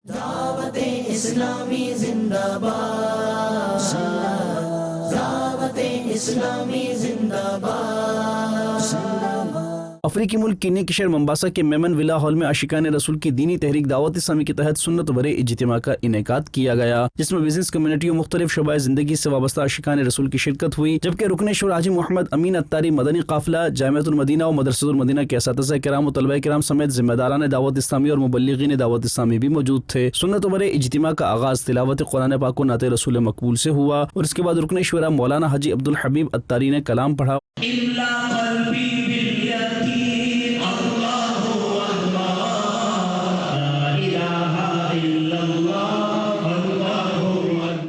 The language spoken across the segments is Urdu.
دعوت اسلامی زندہ باد، دعوت اسلامی زندہ باد۔ افریقی ملک کینیا کے شہر ممباسا کے میمن ولا ہال میں عاشقان رسول کی دینی تحریک دعوت اسلامی کے تحت سنت برے اجتماع کا انعقاد کیا گیا، جس میں بزنس کمیونٹی اور مختلف شعبۂ زندگی سے وابستہ عاشقان رسول کی شرکت ہوئی، جبکہ رکن شورا حاجی محمد امین اتاری مدنی قافلہ، جامعۃ المدینہ اور مدرسۃ المدینہ کے اساتذہ کرام و طلبہ کرام سمیت ذمہ داران دعوت اسلامی اور مبلغین دعوت اسلامی بھی موجود تھے۔ سنت برے اجتماع کا آغاز تلاوت قرآن پاک و نعت رسول مقبول سے ہوا اور اس کے بعد رکن شورا مولانا حاجی عبدالحبیب اتاری نے کلام پڑھا۔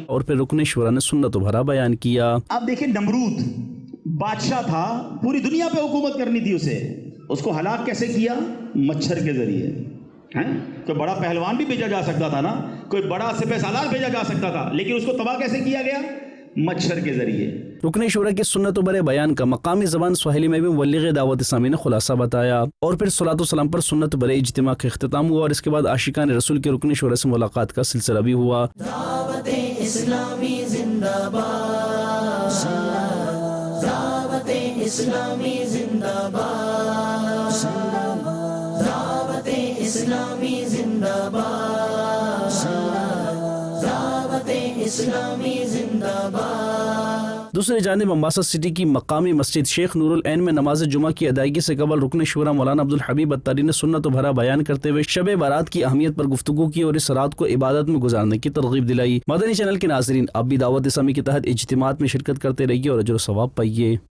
اور پھر رکن شورا نے سنت بھرا بیان کیا۔ آپ دیکھیں، نمرود بادشاہ تھا، پوری دنیا پہ حکومت کرنی تھی اسے، اس کو ہلاک کیسے کیا؟ مچھر کے ذریعے۔ کوئی بڑا پہلوان بھی بھیجا جا سکتا تھا نا، کوئی بڑا سپہ سالار بھیجا جا سکتا تھا، لیکن اس کو تباہ کیسے کیا گیا؟ مچھر کے ذریعے۔ رکن شورا کے سنت برے بیان کا مقامی زبان سواحلی میں بھی مبلغ دعوت اسلامی نے خلاصہ بتایا، اور پھر صلاۃ و سلام پر سنت برے اجتماع کا اختتام ہوا، اور اس کے بعد عاشقان رسول کے رکن شورا سے ملاقات کا سلسلہ بھی ہوا۔ دعوت اسلامی زندہ باد، دعوت اسلامی زندہ باد، دعوت اسلامی زندہ باد، دعوت اسلامی زندہ باد۔ دوسری جانب ممباسا سٹی کی مقامی مسجد شیخ نور العین میں نماز جمعہ کی ادائیگی سے قبل رکن شورا مولانا عبدالحبیب اتاری نے سنت بھرا بیان کرتے ہوئے شب بارات کی اہمیت پر گفتگو کی اور اس رات کو عبادت میں گزارنے کی ترغیب دلائی۔ مدنی چینل کے ناظرین، آپ بھی دعوت اسلامی کے تحت اجتماعات میں شرکت کرتے رہیے اور اجر و ثواب پائیے۔